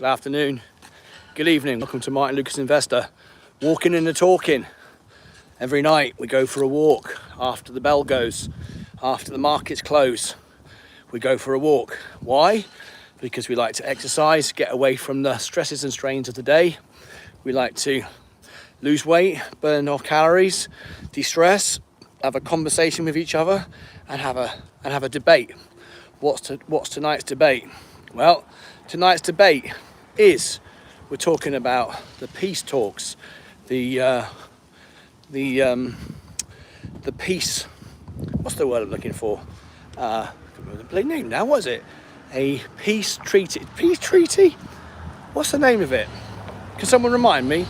good afternoon, good evening. Welcome to Martyn Lucas Investor, walking and talking. Every night we go for a walk after the bell goes, after the markets close. We go for a walk. Why? Because we like to exercise, get away from the stresses and strains of the day. We like to lose weight, burn off calories, de-stress, have a conversation with each other, and have a debate. What's tonight's debate? Well, tonight's debate is we're talking about the peace talks, the peace. What's the word I'm looking for? The bloody name now. What is it? A peace treaty. Peace treaty? What's the name of it? Can someone remind me?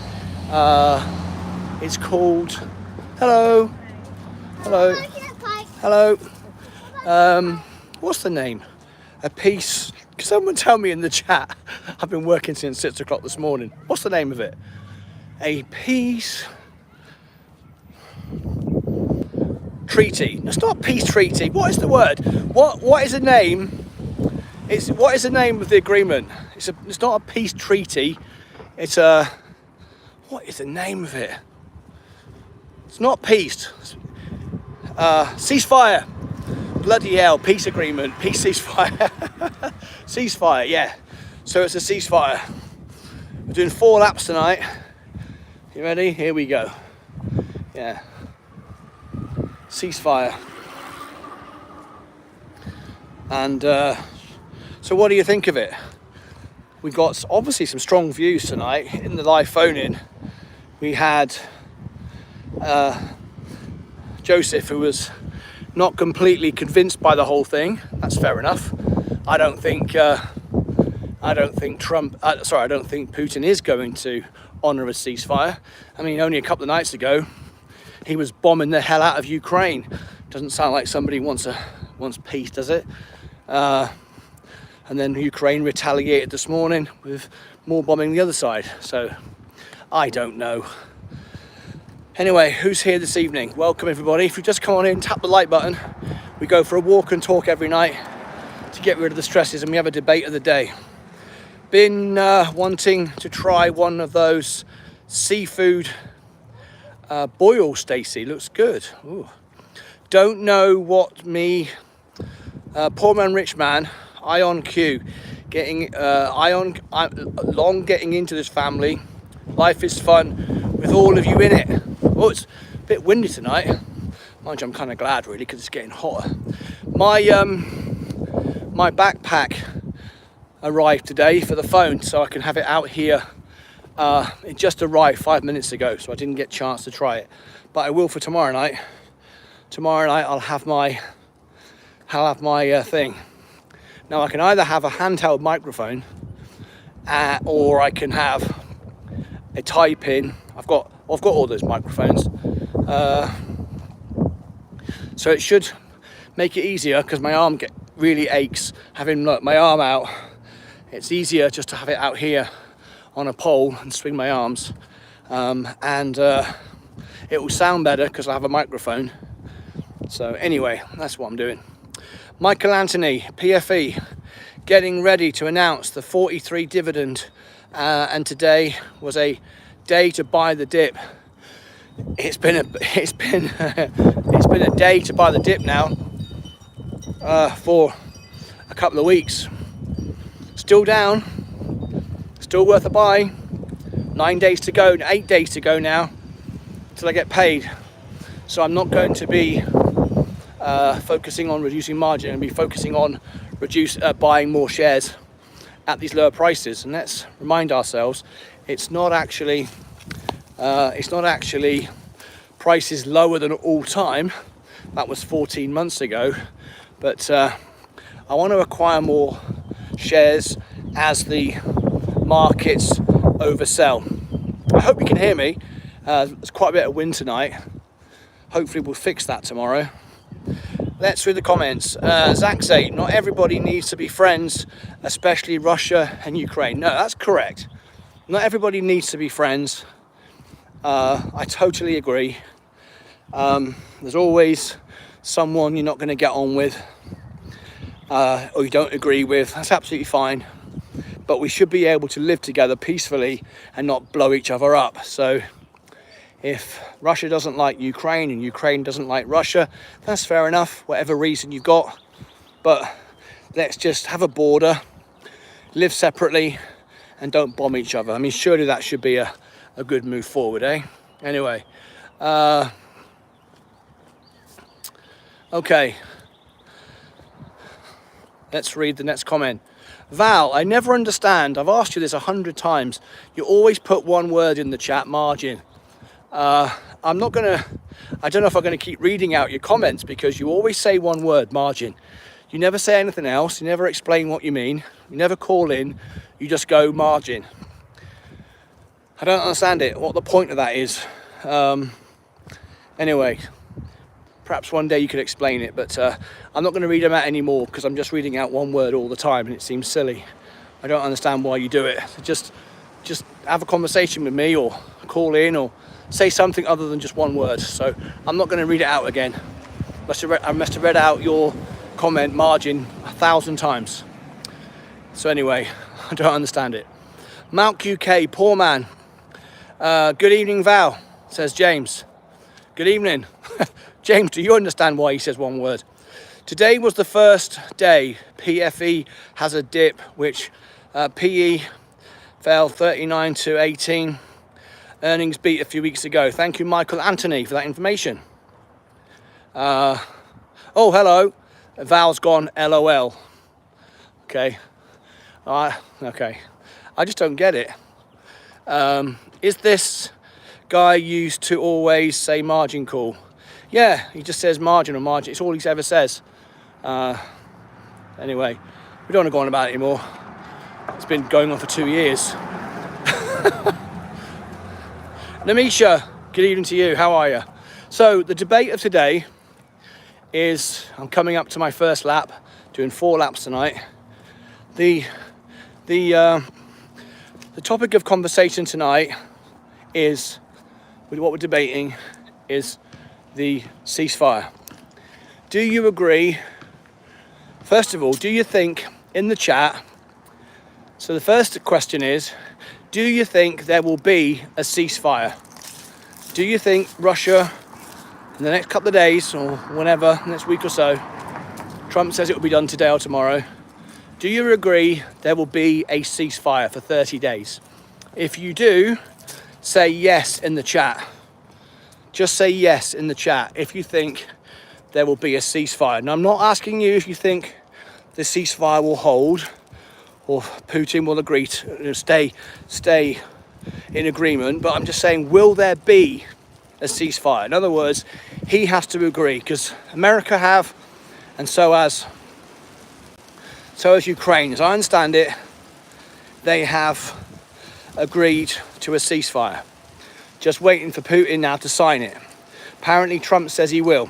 It's called. Hello. Hello. Hello. What's the name? A peace. Can someone tell me in the chat? I've been working since 6 o'clock this morning. What's the name of it? A peace treaty. It's not a peace treaty. What is the word? What is the name? What is the name of the agreement? It's not a peace treaty. It's a. What is the name of it? It's not peace. Ceasefire. Bloody hell, peace agreement, peace ceasefire. Ceasefire, yeah. So it's a ceasefire. We're doing 4 laps tonight. You ready? Here we go. Yeah. Ceasefire. And so what do you think of it? We got obviously some strong views tonight in the live phone-in. We had Joseph, who was not completely convinced by the whole thing. That's fair enough. I don't think Putin is going to honour a ceasefire. I mean, only a couple of nights ago, he was bombing the hell out of Ukraine. Doesn't sound like somebody wants peace, does it? And then Ukraine retaliated this morning with more bombing the other side. So I don't know. Anyway, who's here this evening? Welcome everybody. If you just come on in, tap the like button. We go for a walk and talk every night to get rid of the stresses, and we have a debate of the day. Been wanting to try one of those seafood boil, Stacey. Looks good. Ooh. Don't know what me, poor man, rich man, Ion Q, getting long getting into this family. Life is fun with all of you in it. Oh, it's a bit windy tonight. Mind you, I'm kind of glad really because it's getting hotter. My backpack arrived today for the phone, so I can have it out here. It just arrived 5 minutes ago, so I didn't get a chance to try it, but I will for tomorrow night. Tomorrow night I'll have my thing. Now I can either have a handheld microphone, or I can have a type in. I've got all those microphones, so it should make it easier because my arm really aches having my arm out. It's easier just to have it out here on a pole and swing my arms, and it will sound better because I have a microphone. So anyway, that's what I'm doing. Michael Anthony, PFE, getting ready to announce the 43 dividend, and today was a day to buy the dip. It's been a day to buy the dip now for a couple of weeks. Still down, still worth a buy. 9 days to go, 8 days to go now till I get paid. So I'm not going to be focusing on reducing margin and be focusing on buying more shares at these lower prices. And let's remind ourselves, it's not actually prices lower than all time. That was 14 months ago, but I want to acquire more shares as the markets oversell. I hope you can hear me. There's quite a bit of wind tonight. Hopefully we'll fix that tomorrow. Let's read the comments. Zach say, not everybody needs to be friends, especially Russia and Ukraine. No, that's correct. Not everybody needs to be friends. I totally agree. There's always someone you're not going to get on with, or you don't agree with. That's absolutely fine. but we should be able to live together peacefully and not blow each other up. So if Russia doesn't like Ukraine and Ukraine doesn't like Russia, that's fair enough, whatever reason you've got. But let's just have a border, live separately, and don't bomb each other. I mean, surely that should be a good move forward, eh? Anyway, okay. Let's read the next comment. Val, I never understand. I've asked you this 100 times. You always put one word in the chat, margin. I don't know if I'm gonna keep reading out your comments because you always say one word, margin. You never say anything else. You never explain what you mean. You never call in. You just go margin. I don't understand it, what the point of that is. Anyway, perhaps one day you could explain it, but I'm not going to read them out anymore because I'm just reading out one word all the time and it seems silly. I don't understand why you do it. So just have a conversation with me or call in or say something other than just one word. So I'm not going to read it out again. I must have read out your comment margin 1,000 times. So anyway, I don't understand it. Mount UK, poor man. Good evening, Val, says James. Good evening. James, do you understand why he says one word? Today was the first day PFE has a dip, which PE fell 39 to 18. Earnings beat a few weeks ago. Thank you, Michael Anthony, for that information. Oh, hello. Val's gone LOL. Okay. Okay. I just don't get it. Is this guy used to always say margin call? Yeah, he just says margin or margin. It's all he ever says. Anyway, we don't want to go on about it anymore. It's been going on for 2 years. Namisha, good evening to you. How are you? So the debate of today is, I'm coming up to my first lap, doing 4 laps tonight. The topic of conversation tonight is, with what we're debating, is the ceasefire. Do you agree? First of all, do you think in the chat, so the first question is, do you think there will be a ceasefire? Do you think Russia, in the next couple of days or whenever, next week or so, Trump says it will be done today or tomorrow, do you agree there will be a ceasefire for 30 days? If you do, say yes in the chat. Just say yes in the chat if you think there will be a ceasefire. Now, I'm not asking you if you think the ceasefire will hold or Putin will agree to stay in agreement, but I'm just saying, will there be a ceasefire? In other words, he has to agree, because America have, and so has Ukraine. As I understand it, they have agreed to a ceasefire. Just waiting for Putin now to sign it. Apparently Trump says he will.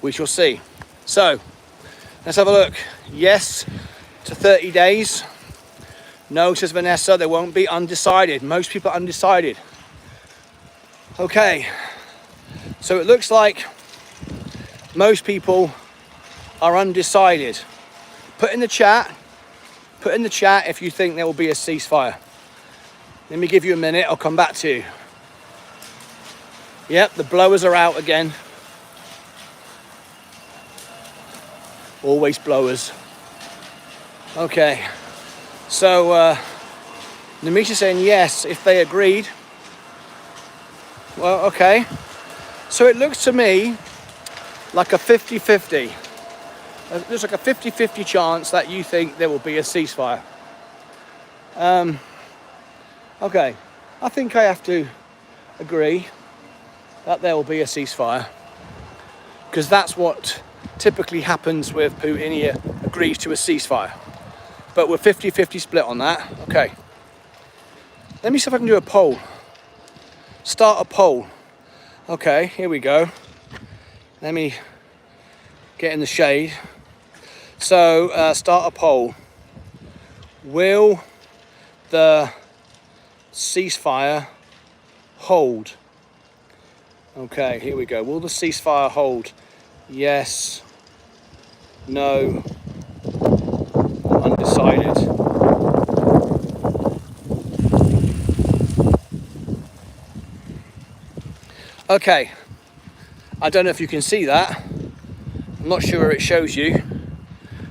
We shall see. So, let's have a look. Yes to 30 days. No, says Vanessa, there won't be. Undecided. Most people are undecided. Okay. So it looks like most people are undecided. Put in the chat if you think there will be a ceasefire. Let me give you a minute, I'll come back to you. Yep, the blowers are out again. Always blowers. Okay, so Namisha saying yes if they agreed. Well, okay. So it looks to me like a 50-50. There's like a 50-50 chance that you think there will be a ceasefire. Okay, I think I have to agree that there will be a ceasefire, because that's what typically happens with Putin. He agrees to a ceasefire, but we're 50-50 split on that. Okay, let me see if I can do a poll. Start a poll. Okay, here we go. Let me get in the shade. So start a poll. Will the ceasefire hold? Okay, here we go. Will the ceasefire hold? Yes, no, undecided. Okay, I don't know if you can see that. I'm not sure it shows you,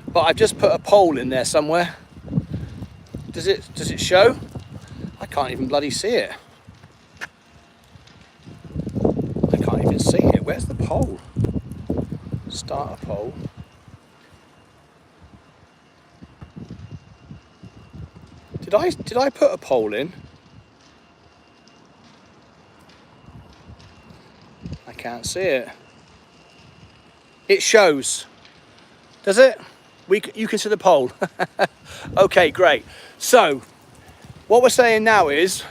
but I've just put a poll in there somewhere. Does it show? I can't even bloody see it. I can't even see it. Where's the poll? Start a poll. Did I put a poll in? I can't see it. It shows. Does it? You can see the poll. Okay, great. So, what we're saying now is,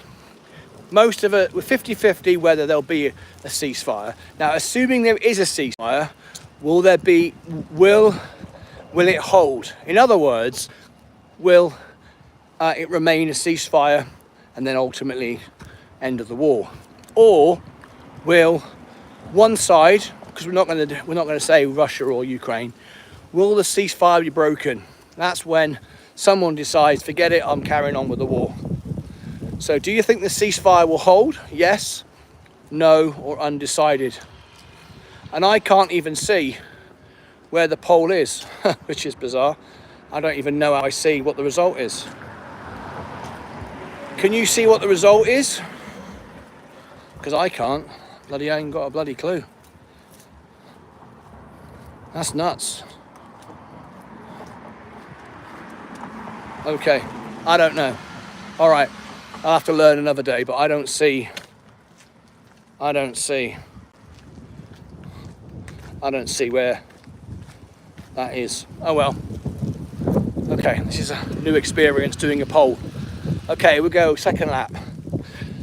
most of it, we're 50-50 whether there'll be a ceasefire. Now, assuming there is a ceasefire, will it hold? In other words, will it remain a ceasefire and then ultimately end of the war? Or will one side, because we're not going to say Russia or Ukraine, will the ceasefire be broken? That's when someone decides, forget it, I'm carrying on with the war. So do you think the ceasefire will hold? Yes, no, or undecided? And I can't even see where the poll is, which is bizarre. I don't even know how I see what the result is. Can you see what the result is? Because I can't. Bloody I ain't got a bloody clue. That's nuts. Okay, I don't know. All right, I'll have to learn another day, but I don't see where that is. Oh well. Okay, this is a new experience doing a poll. Okay, we go second lap.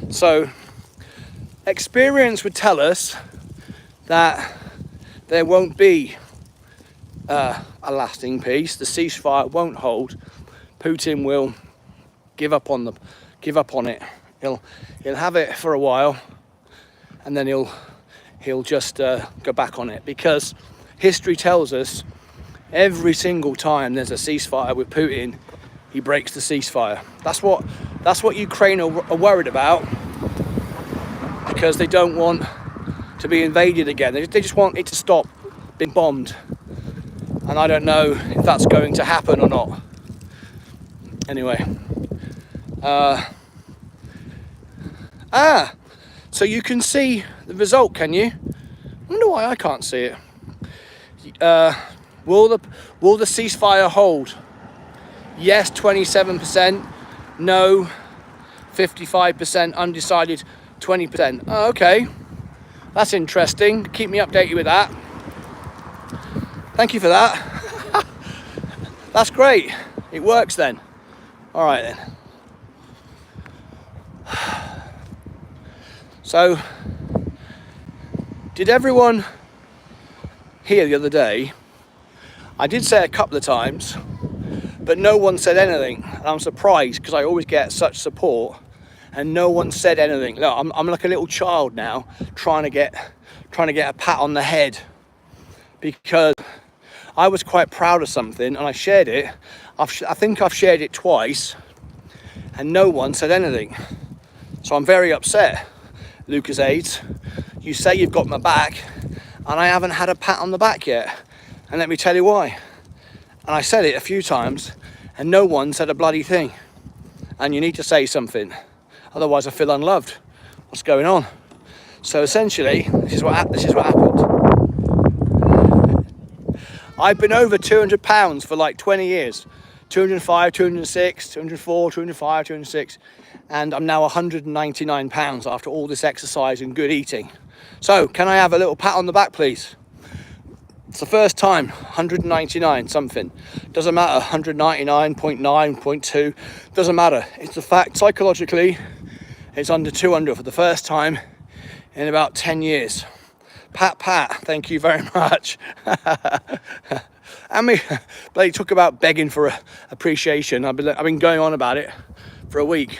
So, experience would tell us that there won't be a lasting peace. The ceasefire won't hold. Putin will give up on it. He'll have it for a while, and then he'll just go back on it, because history tells us every single time there's a ceasefire with Putin, he breaks the ceasefire. That's what Ukraine are worried about, because they don't want to be invaded again. They just want it to stop being bombed, and I don't know if that's going to happen or not. Anyway, so you can see the result, can you? I wonder why I can't see it. Will the ceasefire hold? Yes, 27%. No, 55%. Undecided, 20%. Oh, okay, that's interesting. Keep me updated with that. Thank you for that. That's great. It works then. All right then. So, did everyone hear the other day? I did say a couple of times, but no one said anything. And I'm surprised, because I always get such support, and no one said anything. Look, I'm like a little child now, trying to get a pat on the head, because I was quite proud of something and I shared it. I think I've shared it twice, and no one said anything. So I'm very upset. Lucas AIDS, you say you've got my back, and I haven't had a pat on the back yet. And let me tell you why. And I said it a few times, and no one said a bloody thing. And you need to say something, otherwise I feel unloved. What's going on? So essentially, this is what happened. I've been over £200 for like 20 years. 205, 206, 204, 205, 206, and I'm now £199 after all this exercise and good eating. So, can I have a little pat on the back, please? It's the first time, 199 something. Doesn't matter, 199.9, 0.2, doesn't matter. It's the fact, psychologically, it's under 200 for the first time in about 10 years. Pat, thank you very much. And me, bloody talk about begging for appreciation. I've been going on about it for a week.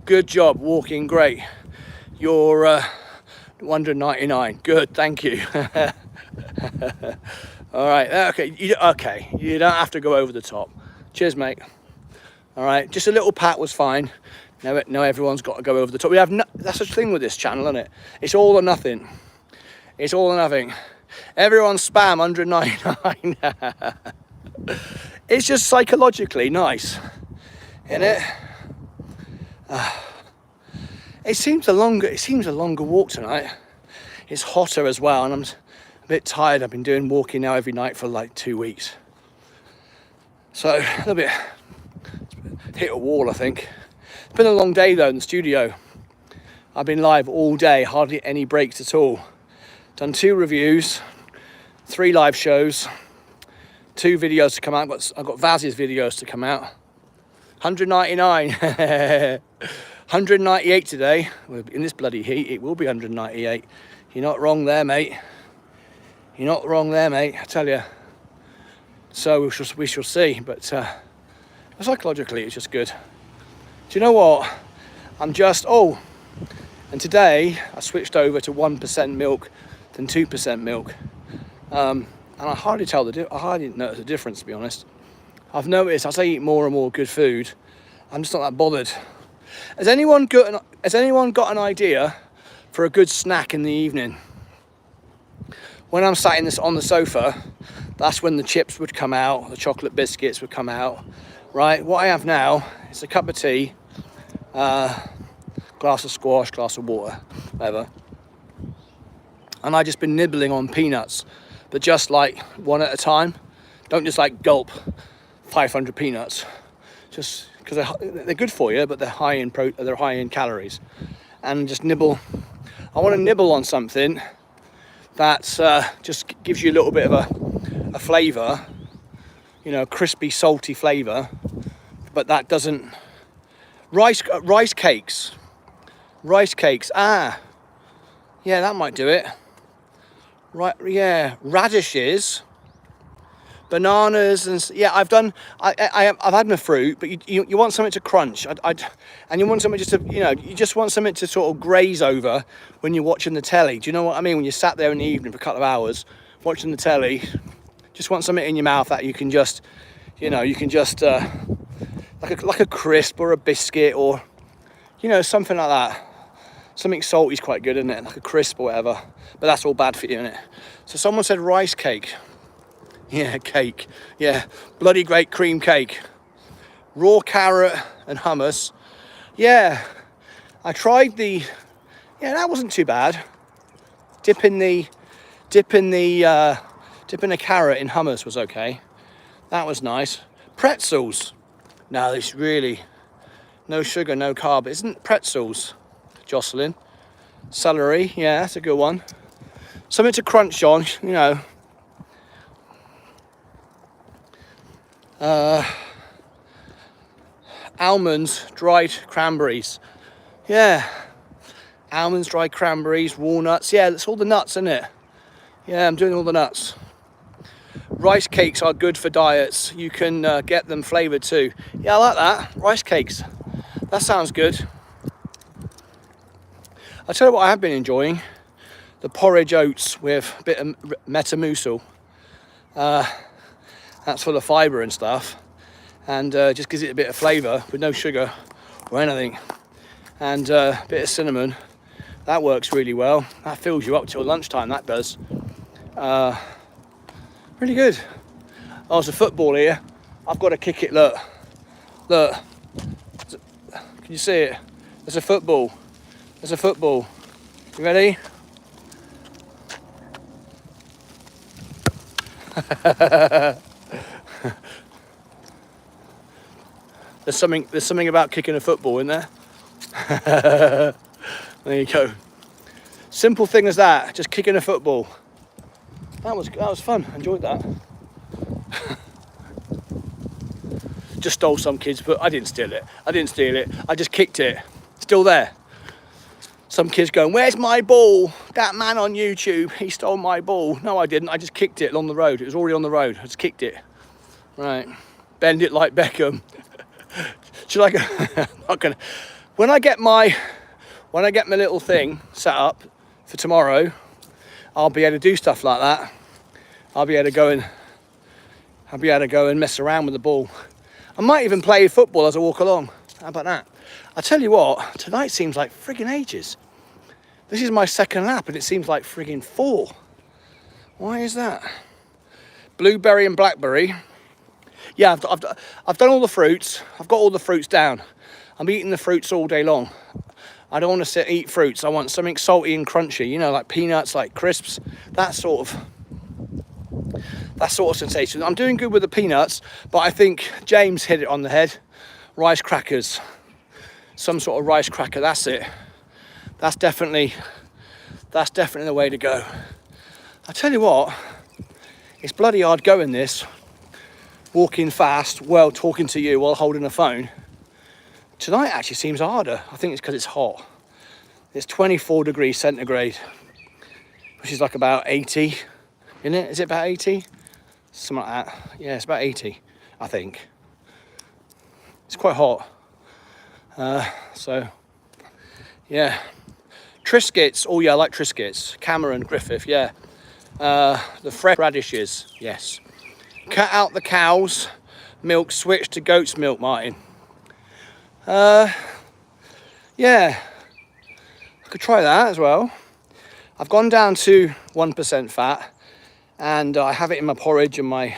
Good job, walking great. You're 199. Good, thank you. All right, okay, you don't have to go over the top. Cheers, mate. All right, just a little pat was fine. Now everyone's got to go over the top. We have that's the thing with this channel, isn't it? It's all or nothing. It's all or nothing. Everyone spam 199. It's just psychologically nice, isn't it? It seems a longer walk tonight. It's hotter as well, and I'm a bit tired. I've been doing walking now every night for like 2 weeks. So a little bit hit a wall, I think. It's been a long day though in the studio. I've been live all day, hardly any breaks at all. Done 2 reviews, 3 live shows, 2 videos to come out. I've got Vaz's videos to come out. 199. 198 today. In this bloody heat, it will be 198. You're not wrong there, mate. You're not wrong there, mate, I tell you. So we shall see, but psychologically it's just good. Do you know what? And today I switched over to 1% milk than 2% milk. And I hardly notice the difference, to be honest. I've noticed as I eat more and more good food, I'm just not that bothered. Has anyone got an idea for a good snack in the evening? When I'm sat on the sofa, that's when the chips would come out, the chocolate biscuits would come out, right? What I have now is a cup of tea, glass of squash, glass of water, whatever. And I've just been nibbling on peanuts, but just like one at a time. Don't just like gulp 500 peanuts, just because they're good for you, but they're high in calories. And just nibble. I want to nibble on something that just gives you a little bit of a flavour, you know, crispy, salty flavour, but that doesn't. Rice cakes. Ah, yeah, that might do it. Right, yeah, radishes, bananas, and yeah, I've had my fruit, but you want something to crunch, and you want something just to, you just want something to sort of graze over when you're watching the telly. Do you know what I mean? When you sat there in the evening for a couple of hours watching the telly, just want something in your mouth that you can just, like a crisp or a biscuit or, something like that. Something salty is quite good, isn't it? Like a crisp or whatever. But that's all bad for you, isn't it? So someone said rice cake. Yeah, cake. Yeah, bloody great cream cake. Raw carrot and hummus. Yeah, I tried yeah, that wasn't too bad. Dipping the carrot in hummus was okay. That was nice. Pretzels. No, it's really no sugar, no carb. Isn't pretzels, Jocelyn? Celery, yeah, that's a good one. Something to crunch on, almonds, dried cranberries. Yeah, almonds, dried cranberries, walnuts. Yeah, that's all the nuts, isn't it? Yeah, I'm doing all the nuts. Rice cakes are good for diets. You can get them flavoured too. Yeah, I like that. Rice cakes. That sounds good. I'll tell you what I have been enjoying. The porridge oats with a bit of metamucil. That's full of fibre and stuff. And just gives it a bit of flavour with no sugar or anything. And a bit of cinnamon. That works really well. That fills you up till lunchtime, that does. Really good. Oh, there's a football here. I've got to kick it, look. Look. Can you see it? There's a football. There's a football. You ready? There's something about kicking a football in there. There you go. Simple thing as that, just kicking a football. That was fun. Enjoyed that. Just stole some kids, but I didn't steal it. I just kicked it. Still there. Some kids going, "Where's my ball? That man on YouTube, he stole my ball." No, I didn't. I just kicked it along the road. It was already on the road. I just kicked it. Right. Bend it like Beckham. Should I go? Not gonna. When I get my little thing set up for tomorrow, I'll be able to do stuff like that. I'll be able to go and mess around with the ball. I might even play football as I walk along. How about that? I tell you what, tonight seems like friggin' ages. This is my second lap and it seems like friggin' 4. Why is that? Blueberry and blackberry. Yeah, I've done all the fruits. I've got all the fruits down. I'm eating the fruits all day long. I don't want to eat fruits. I want something salty and crunchy, you know, like peanuts, like crisps, that sort of sensation. I'm doing good with the peanuts, but I think James hit it on the head. Rice crackers, some sort of rice cracker, that's it. That's definitely the way to go. I tell you what, it's bloody hard going this, walking fast while talking to you while holding a phone. Tonight actually seems harder. I think it's because it's hot. It's 24 degrees centigrade, which is like about 80, isn't it? Is it about 80? Something like that. Yeah, it's about 80, I think. It's quite hot. So, yeah. Triscuits. Oh, yeah, I like Triscuits. Cameron Griffith, yeah. The fresh radishes, yes. Cut out the cows' milk, switch to goat's milk, Martin. Yeah, I could try that as well. I've gone down to 1% fat and I have it in my porridge and my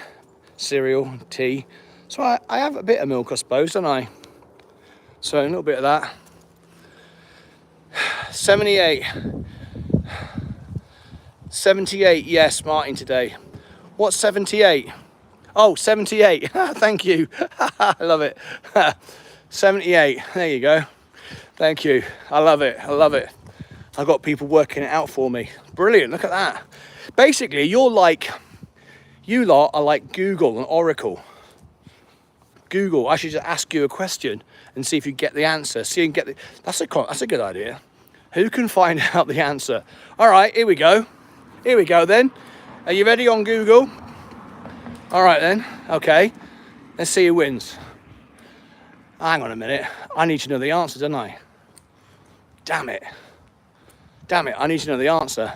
cereal, tea. So I have a bit of milk, I suppose, don't I? So a little bit of that. 78, yes, Martin, today. What's 78? Oh, 78, thank you. I love it. 78, there you go. Thank you, I love it, I love it. I've got people working it out for me. Brilliant, look at that. Basically, you lot are like Google and Oracle. Google, I should just ask you a question and see if you get the answer. See, you can get that's a good idea. Who can find out the answer? All right, here we go. Here we go then. Are you ready on Google? All right then, okay. Let's see who wins. Hang on a minute. I need to know the answer, don't I? Damn it. Damn it, I need to know the answer.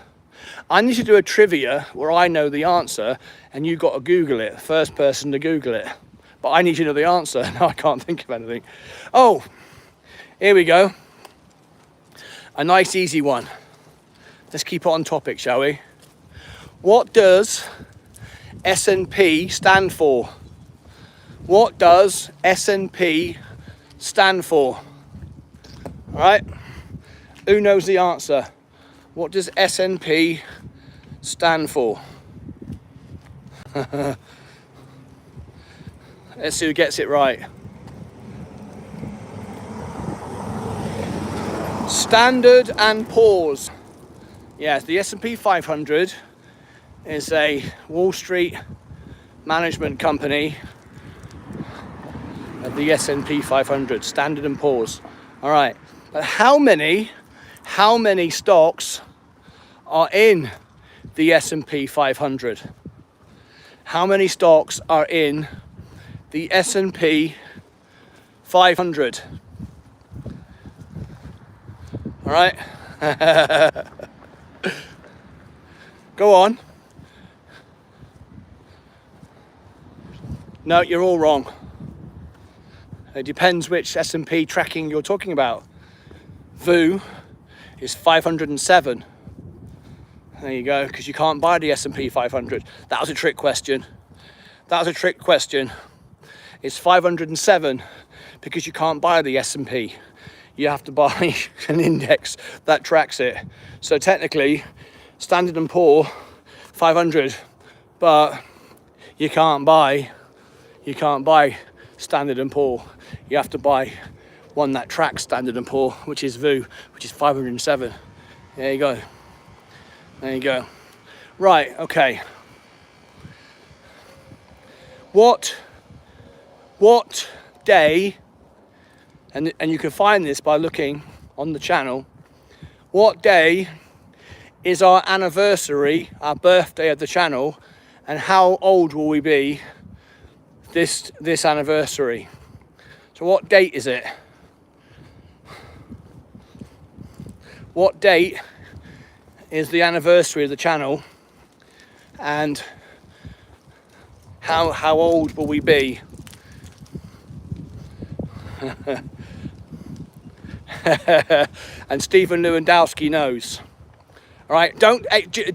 I need to do a trivia where I know the answer and you've got to Google it. First person to Google it. But I need to know the answer. Now I can't think of anything. Oh, here we go. A nice easy one. Let's keep it on topic, shall we? What does S&P stand for? What does S&P stand for? All right. Who knows the answer? What does S&P stand for? Let's see who gets it right. Standard and Poor's. Yes, the S&P 500 is a Wall Street management company of the S&P 500, Standard and Poor's. All right, but how many stocks are in the S&P 500? How many stocks are in the S&P 500? All right. Go on. No, you're all wrong. It depends which S&P tracking you're talking about. VU is 507. There you go, because you can't buy the S&P 500. That was a trick question. That was a trick question. It's 507 because you can't buy the S&P. You have to buy an index that tracks it. So technically, Standard and Poor 500, but you can't buy Standard and Poor. You have to buy one that tracks Standard and Poor, which is VU, which is 507. There you go. There you go. Right, okay. What day, and you can find this by looking on the channel, what day is our anniversary, our birthday of the channel, and how old will we be this anniversary? So what date is it? What date is the anniversary of the channel, and how old will we be? And Stephen Lewandowski knows. All right,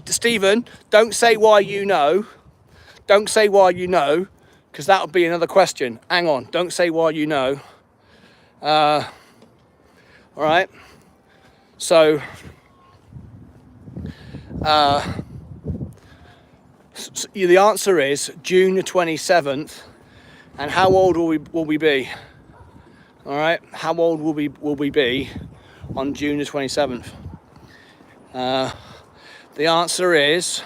Stephen, don't say why you know. Don't say why you know, because that'll be another question. Hang on, don't say why you know. All right, so the answer is June the 27th. And how old will we be? All right, how old will we be on June the 27th? The answer is,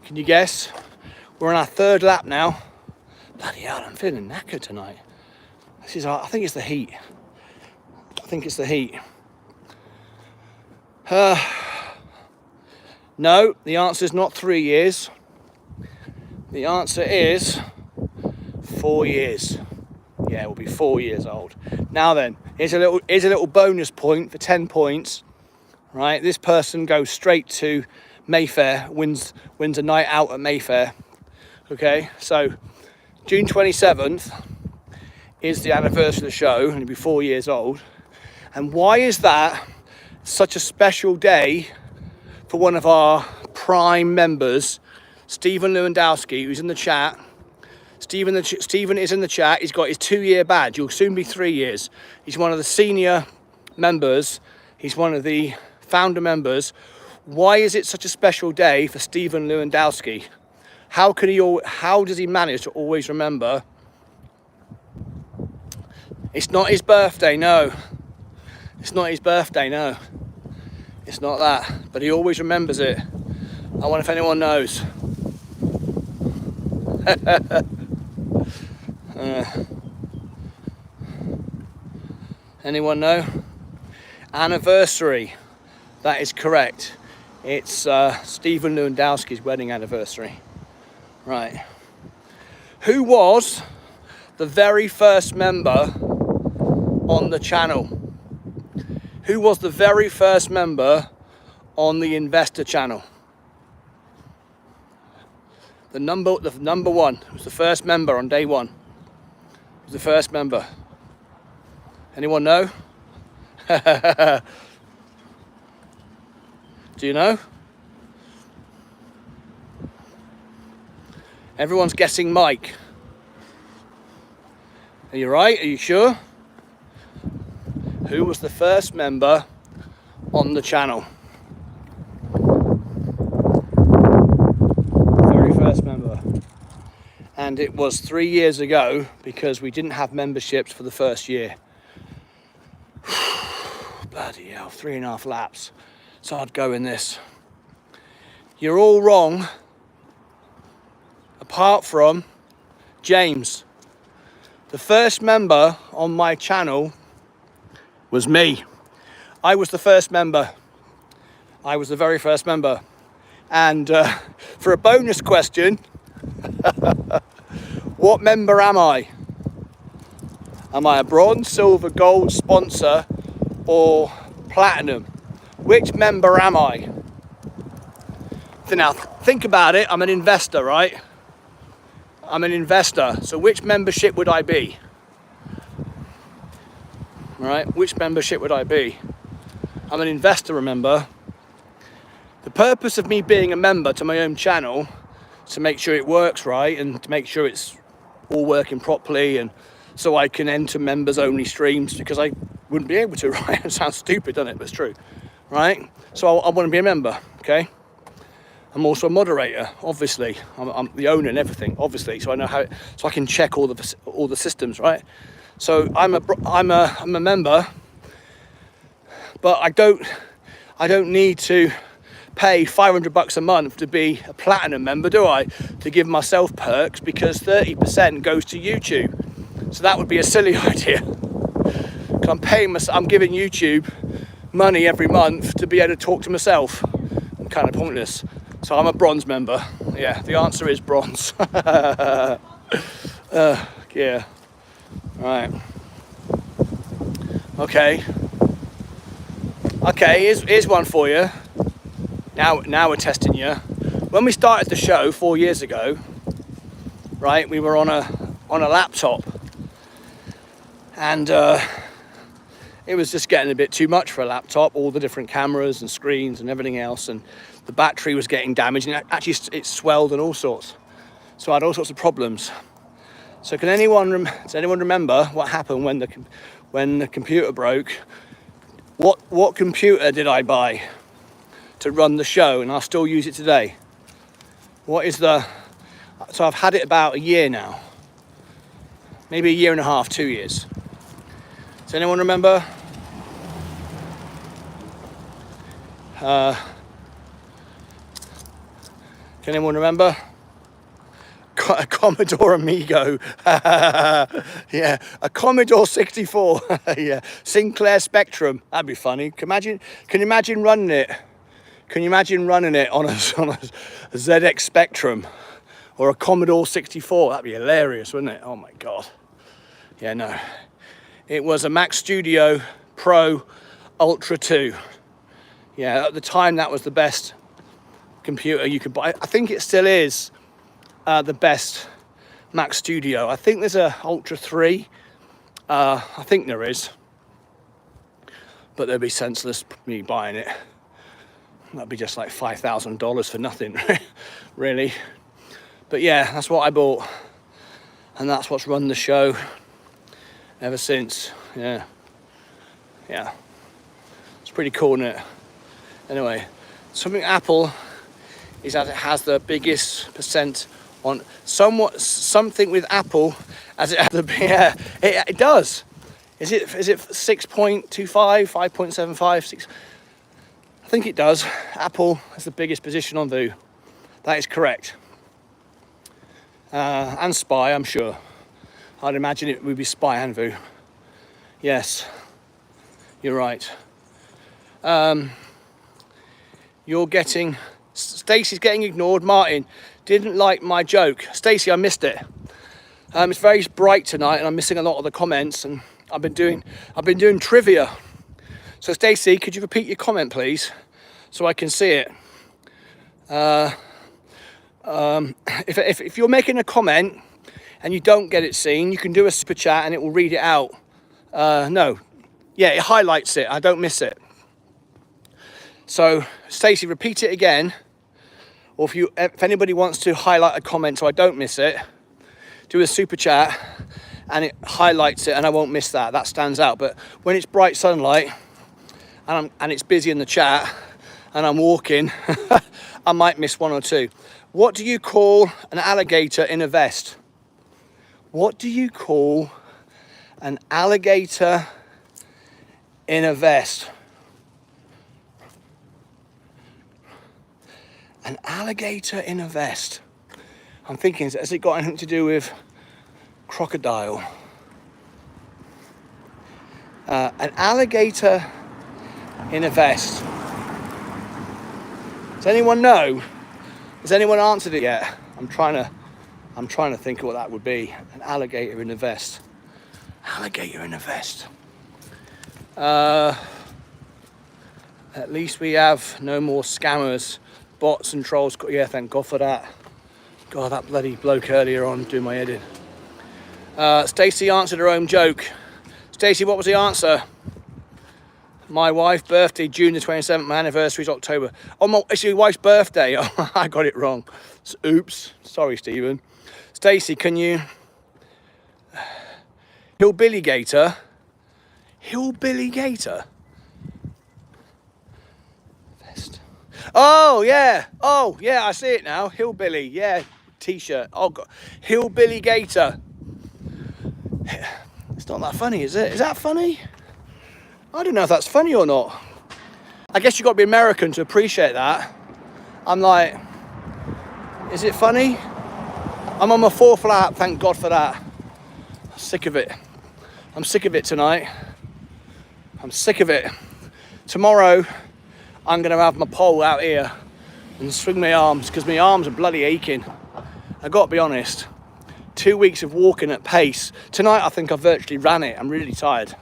can you guess? We're on our third lap now. Bloody hell, I'm feeling knackered tonight. I think it's the heat. No, the answer is not 3 years. The answer is 4 years. Yeah, we'll be 4 years old. Now then, here's a little bonus point for 10 points. Right, this person goes straight to Mayfair, wins a night out at Mayfair. Okay, so June 27th is the anniversary of the show, and he'll be 4 years old. And why is that such a special day for one of our prime members, Stephen Lewandowski, who's in the chat? Stephen is in the chat. He's got his 2-year badge. He'll soon be 3 years. He's one of the senior members. He's one of the founder members. Why is it such a special day for Stephen Lewandowski? How does he manage to always remember? It's not his birthday, no. It's not his birthday, no. It's not that, but he always remembers it. I wonder if anyone knows. Anyone know? Anniversary. That is correct. It's Stephen Lewandowski's wedding anniversary. Right. Who was the very first member on the channel? Who was the very first member on the Investor Channel? The number one was the first member on day one. Was the first member. Anyone know? Do you know? Everyone's guessing Mike. Are you right? Are you sure? Who was the first member on the channel? Very first member. And it was 3 years ago, because we didn't have memberships for the first year. Bloody hell, 3.5 laps. It's hard going this. You're all wrong, apart from James. The first member on my channel was me. I was the first member. I was the very first member. And for a bonus question, what member am I? Am I a bronze, silver, gold sponsor, or platinum? Which member am I? So now, think about it. I'm an investor, right? I'm an investor. So which membership would I be? Right? Which membership would I be? I'm an investor, remember? The purpose of me being a member to my own channel is to make sure it works right, and to make sure it's all working properly, and so I can enter members only streams, because I wouldn't be able to, right? It sounds stupid, doesn't it? But it's true, right? So I want to be a member, okay? I'm also a moderator, obviously. I'm the owner and everything, obviously. So I know how, so I can check all the systems, right? So I'm a member, but I don't need to pay $500 a month to be a platinum member, do I? To give myself perks, because 30% goes to YouTube. So that would be a silly idea. I'm giving YouTube money every month to be able to talk to myself. I'm kind of pointless. So I'm a bronze member. Yeah, the answer is bronze. Yeah. Right. Okay. Here's one for you. Now we're testing you. When we started the show 4 years ago, right, we were on a laptop, and it was just getting a bit too much for a laptop, all the different cameras and screens and everything else, and the battery was getting damaged, and actually it swelled and all sorts. So I had all sorts of problems. So does anyone remember what happened when the computer broke? What computer did I buy to run the show, and I'll still use it today? So I've had it about a year now, maybe a year and a half, 2 years. Does anyone remember? Can anyone remember? A Commodore Amigo. Yeah, a Commodore 64. Yeah, Sinclair Spectrum. That'd be funny. Can you imagine running it? Can you imagine running it on a ZX Spectrum or a Commodore 64? That'd be hilarious, wouldn't it? Oh my God. Yeah, no. It was a Mac Studio Pro Ultra 2. Yeah, at the time that was the best computer you could buy. I think it still is the best Mac Studio. I think there's a Ultra 3. I think there is. But they'd be senseless me buying it. That'd be just like $5,000 for nothing, really. But yeah, that's what I bought. And that's what's run the show ever since. Yeah. Yeah. It's pretty cool, isn't it? Anyway, something Apple is that it has the biggest percent on something with Apple as it has the yeah, it does. Is it 6.25, 5.75, 6? I think it does. Apple has the biggest position on VU. That is correct. And SPY, I'm sure. I'd imagine it would be SPY and VU. Yes, you're right. Stacey's getting ignored. Martin didn't like my joke. Stacey, I missed it. It's very bright tonight, and I'm missing a lot of the comments. And I've been doing trivia. So Stacey, could you repeat your comment, please, so I can see it? If you're making a comment and you don't get it seen, you can do a super chat and it will read it out. No, yeah, it highlights it. I don't miss it. So Stacey, repeat it again. Or if anybody wants to highlight a comment so I don't miss it, do a super chat and it highlights it and I won't miss that. That stands out. But when it's bright sunlight and it's busy in the chat and I'm walking, I might miss one or two. What do you call an alligator in a vest? What do you call an alligator in a vest? An alligator in a vest. I'm thinking, has it got anything to do with crocodile? An alligator in a vest. Does anyone know? Has anyone answered it yet? I'm trying to think of what that would be. An alligator in a vest. Alligator in a vest. At least we have no more scammers, bots and trolls. Yeah, thank God for that. God, that bloody bloke earlier on doing my head in. Stacey answered her own joke. Stacey, what was the answer? My wife's birthday, June the 27th. My anniversary is October. Oh, it's your wife's birthday. Oh, I got it wrong. Oops. Sorry, Stephen. Stacey, can you... Hillbilly Gator? Hillbilly Gator? Vest. Oh, yeah. Oh, yeah, I see it now. Hillbilly. Yeah, T-shirt. Oh, God. Hillbilly Gator. It's not that funny, is it? Is that funny? I don't know if that's funny or not. I guess you've got to be American to appreciate that. I'm like, is it funny? I'm on my 4th lap, thank God for that. I'm sick of it. I'm sick of it tonight. I'm sick of it. Tomorrow, I'm going to have my pole out here and swing my arms because my arms are bloody aching. I've got to be honest. 2 weeks of walking at pace. Tonight, I think I virtually ran it. I'm really tired.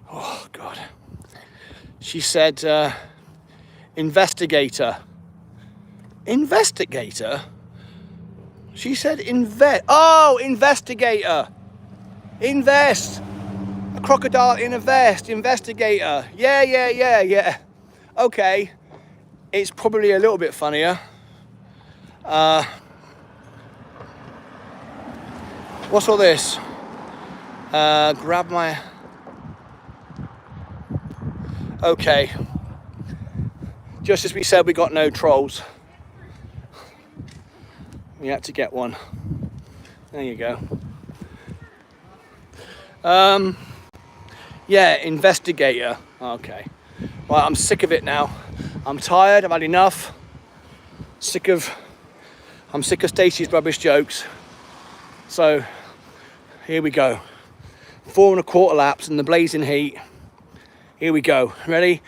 Oh, God. She said, investigator. Investigator? She said invest. Oh, investigator. Invest. A crocodile in a vest, investigator. Yeah. Okay, it's probably a little bit funnier. What's all this? Grab my... Okay. Just as we said, we got no trolls. We had to get one. There you go. Yeah, investigator. Okay. Right, I'm sick of it now. I'm tired, I've had enough. I'm sick of Stacey's rubbish jokes. So, here we go. 4 1/4 laps in the blazing heat. Here we go. Ready?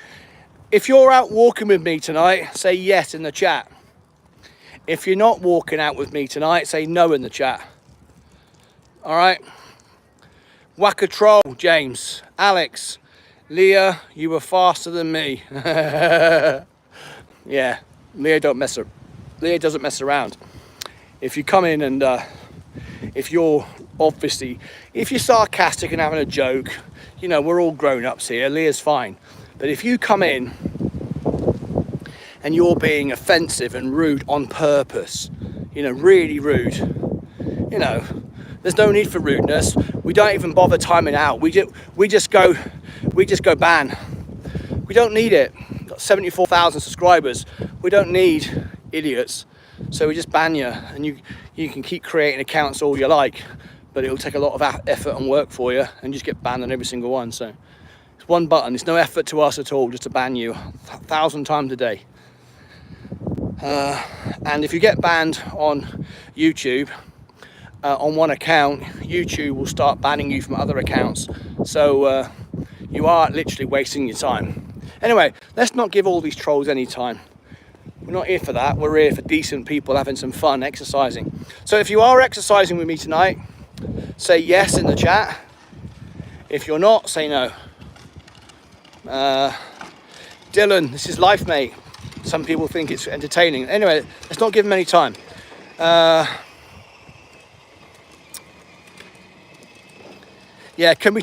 If you're out walking with me tonight, say yes in the chat. If you're not walking out with me tonight, say no in the chat. All right? Whack a troll, James. Alex. Leah, you were faster than me. Yeah, Leah doesn't mess around. If you come in and if you're sarcastic and having a joke, you know, we're all grown-ups here, Leah's fine. But if you come in and you're being offensive and rude on purpose, you know, really rude, you know, there's no need for rudeness. We don't even bother timing out. We just go ban. We don't need it. We've got 74,000 subscribers. We don't need idiots. So we just ban you, and you can keep creating accounts all you like, but it'll take a lot of effort and work for you, and just get banned on every single one. So it's one button. It's no effort to us at all just to ban you 1,000 times a day. And if you get banned on YouTube, on one account, YouTube will start banning you from other accounts. So you are literally wasting your time. Anyway, let's not give all these trolls any time. We're not here for that. We're here for decent people having some fun, exercising. So if you are exercising with me tonight, say yes in the chat. If you're not, say no. Dylan, this is life, mate. Some people think it's entertaining. Anyway, let's not give them any time. Yeah, can we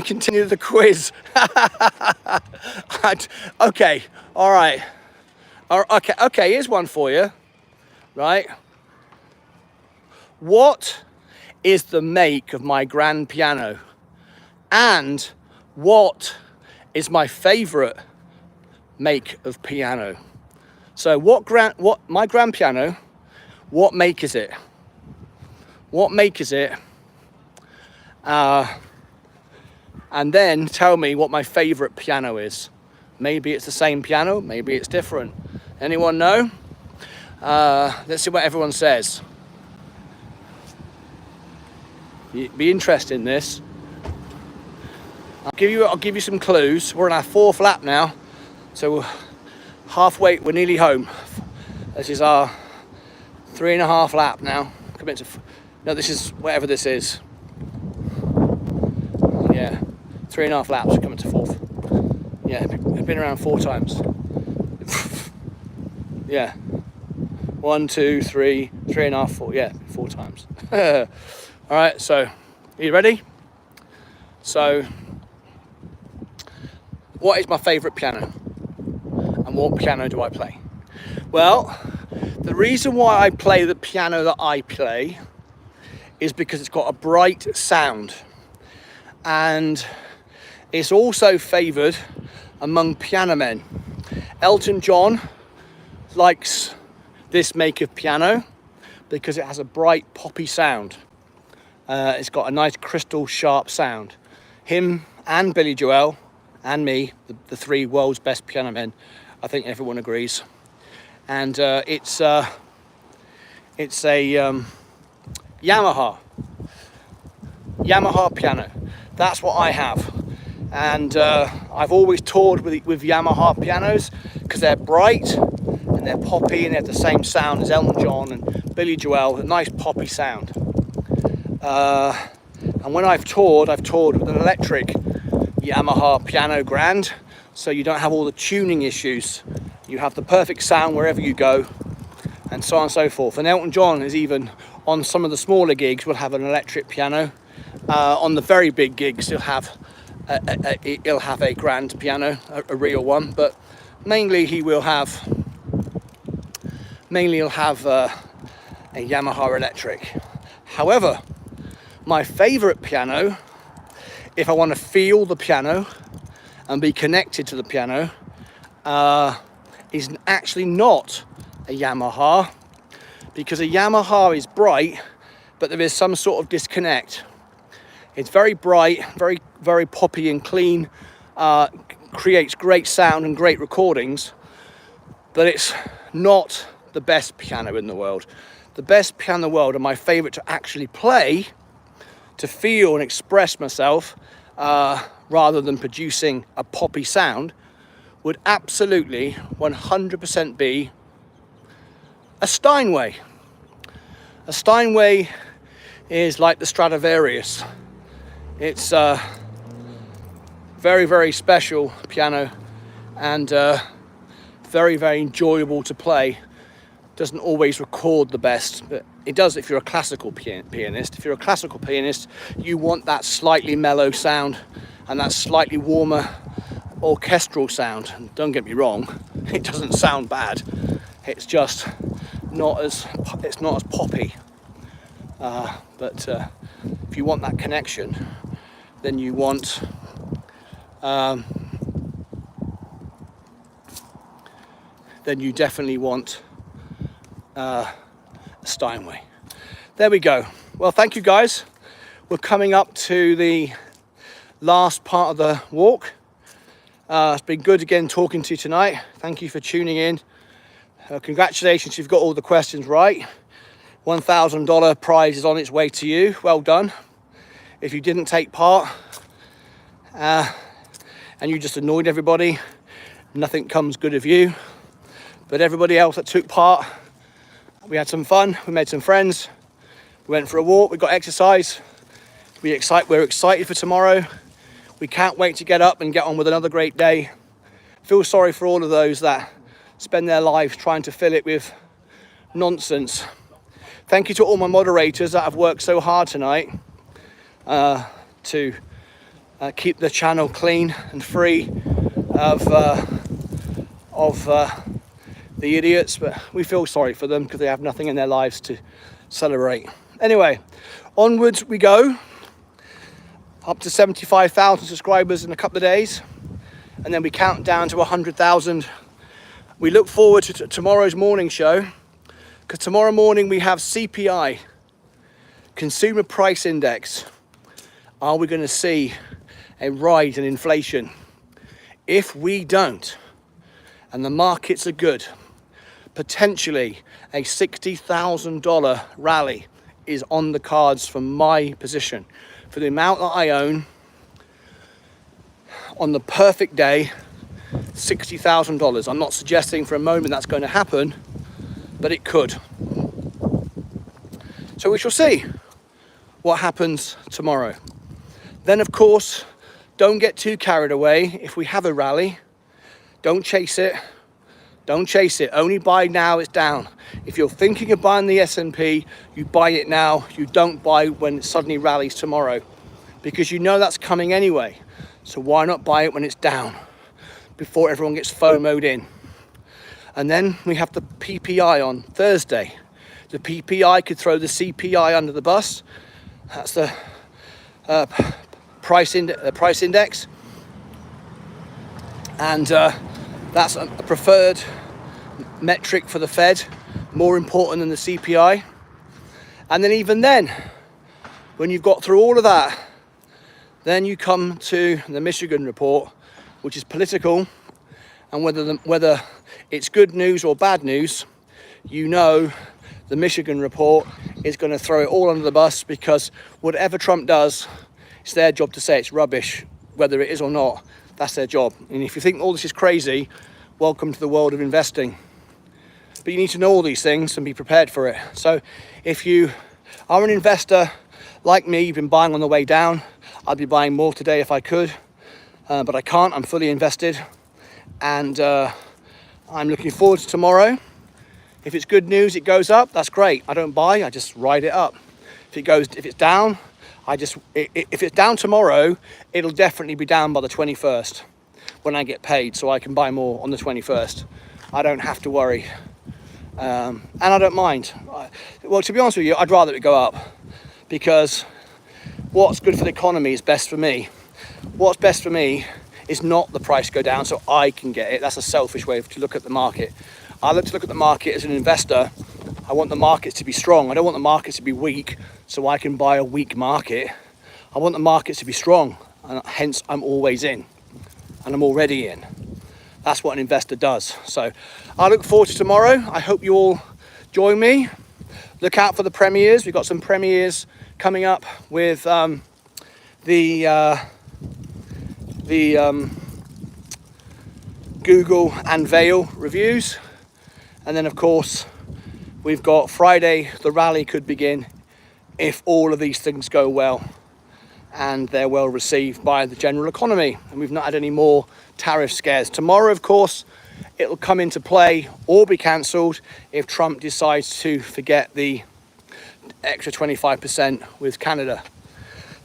continue the quiz? Okay, all right. Okay, here's one for you, right? What is the make of my grand piano? And what is my favorite make of piano? So my grand piano, what make is it? What make is it? And then tell me what my favorite piano is. Maybe it's the same piano, maybe it's different. Anyone know? Let's see what everyone says. Be interested in this. I'll give you some clues. We're on our 4th lap now, so we're halfway. We're nearly home. This is our 3.5 lap now. No, this is whatever this is. Yeah, 3.5 laps. We're coming to 4th. Yeah, I've been around 4 times. Yeah, 1, 2, 3, 3.5, 4. Yeah, 4 times. All right, so are you ready? So, what is my favourite piano? And what piano do I play? Well, the reason why I play the piano that I play is because it's got a bright sound. And it's also favoured among piano men. Elton John likes this make of piano because it has a bright poppy sound. It's got a nice crystal sharp sound. Him and Billy Joel and me, the 3 world's best piano men, I think everyone agrees. And it's a Yamaha piano. That's what I have. And I've always toured with Yamaha pianos because they're bright and they're poppy and they have the same sound as Elton John and Billy Joel, a nice poppy sound. And when I've toured with an electric Yamaha piano grand, so you don't have all the tuning issues. You have the perfect sound wherever you go, and so on and so forth. And Elton John is even on some of the smaller gigs will have an electric piano. On the very big gigs, he'll have he'll have a grand piano, a real one, but mainly he'll have a Yamaha electric. However, my favorite piano, if I want to feel the piano and be connected to the piano, is actually not a Yamaha, because a Yamaha is bright, but there is some sort of disconnect. It's very bright, very, very poppy and clean, creates great sound and great recordings, but it's not the best piano in the world. The best piano in the world, and my favorite to actually play, to feel and express myself, rather than producing a poppy sound, would absolutely 100% be a Steinway. A Steinway is like the Stradivarius. It's a very, very special piano, and very, very enjoyable to play. Doesn't always record the best, but it does if you're a classical pianist. If you're a classical pianist, you want that slightly mellow sound and that slightly warmer orchestral sound. And don't get me wrong, it doesn't sound bad. It's just not as poppy. But if you want that connection, then you want then you definitely want a Steinway. There we go. Well, thank you guys. We're coming up to the last part of the walk. It's been good again talking to you tonight. Thank you for tuning in. Congratulations, you've got all the questions right. $1,000 prize is on its way to you. Well done. If you didn't take part and you just annoyed everybody, nothing comes good of you. But everybody else that took part, we had some fun, we made some friends, we went for a walk, we got exercise. We're excited for tomorrow. We can't wait to get up and get on with another great day. Feel sorry for all of those that spend their lives trying to fill it with nonsense. Thank you to all my moderators that have worked so hard tonight to keep the channel clean and free of the idiots, but we feel sorry for them because they have nothing in their lives to celebrate. Anyway, onwards we go, up to 75,000 subscribers in a couple of days, and then we count down to 100,000. We look forward to tomorrow's morning show, because tomorrow morning we have CPI, Consumer Price Index. Are we going to see a rise in inflation? If we don't, and the markets are good, potentially a $60,000 rally is on the cards from my position. For the amount that I own, on the perfect day, $60,000. I'm not suggesting for a moment that's going to happen, but it could. So we shall see what happens tomorrow. Then, of course, don't get too carried away. If we have a rally, don't chase it. Don't chase it. Only buy now it's down. If you're thinking of buying the S&P, you buy it now. You don't buy when it suddenly rallies tomorrow, because you know that's coming anyway. So why not buy it when it's down before everyone gets FOMO'd in? And then we have the PPI on Thursday. The PPI could throw the CPI under the bus. That's the price index. And that's a preferred metric for the Fed, more important than the CPI. And then even then, when you've got through all of that, then you come to the Michigan report, which is political, and whether it's good news or bad news, you know the Michigan report is going to throw it all under the bus, because whatever Trump does, it's their job to say it's rubbish, whether it is or not. That's their job. And if you think all this is crazy, welcome to the world of investing. But you need to know all these things and be prepared for it. So if you are an investor like me, you've been buying on the way down, I'd be buying more today if I could, but I can't. I'm fully invested, and I'm looking forward to tomorrow. If it's good news, it goes up, that's great. I don't buy, I just ride it up. If it's down, If it's down tomorrow, it'll definitely be down by the 21st when I get paid, so I can buy more on the 21st. I don't have to worry. And I don't mind. Well, to be honest with you, I'd rather it go up, because what's good for the economy is best for me. What's best for me is not the price go down so I can get it. That's a selfish way to look at the market. I like to look at the market as an investor. I want the markets to be strong. I don't want the markets to be weak so I can buy a weak market. I want the markets to be strong, and hence I'm always in, and I'm already in. That's what an investor does. So I look forward to tomorrow. I hope you all join me. Look out for the premieres. We've got some premieres coming up with the Google and Vail reviews. And then of course, we've got Friday, the rally could begin if all of these things go well and they're well received by the general economy. And we've not had any more tariff scares. Tomorrow, of course, it'll come into play or be cancelled if Trump decides to forget the extra 25% with Canada.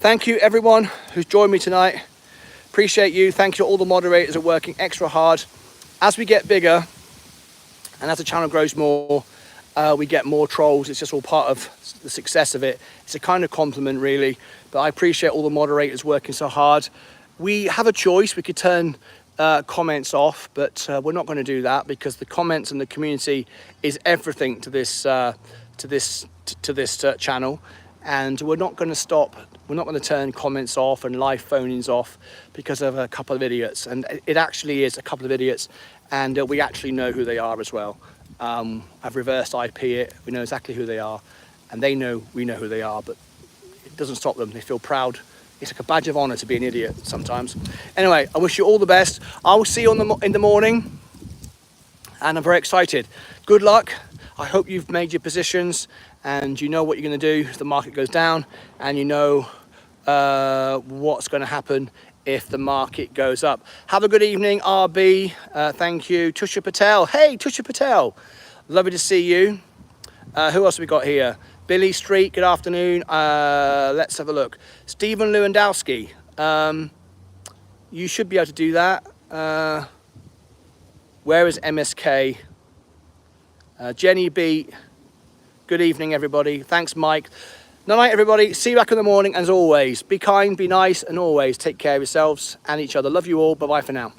Thank you everyone who's joined me tonight. Appreciate you. Thank you to all the moderators who are working extra hard. As we get bigger and as the channel grows more, we get more trolls. It's just all part of the success of it. It's a kind of compliment really, but I appreciate all the moderators working so hard. We have a choice. We could turn comments off, but we're not going to do that, because the comments and the community is everything to this channel, and we're not going to stop. We're not going to turn comments off and live phone-ins off because of a couple of idiots. And it actually is a couple of idiots, and we actually know who they are as well. I've reversed IP it. We know exactly who they are, and they know we know who they are, but it doesn't stop them. They feel proud. It's like a badge of honor to be an idiot sometimes. Anyway, I wish you all the best. I will see you in the morning, and I'm very excited. Good luck. I hope you've made your positions and you know what you're going to do if the market goes down, and you know what's going to happen if the market goes up. Have a good evening, RB. Thank you. Tusha Patel. Hey, Tusha Patel. Lovely to see you. Who else have we got here? Billy Street, good afternoon. Let's have a look. Stephen Lewandowski. You should be able to do that. Where is MSK? Jenny B. Good evening, everybody. Thanks, Mike. Night, everybody. See you back in the morning. As always, be kind, be nice, and always take care of yourselves and each other. Love you all. Bye-bye for now.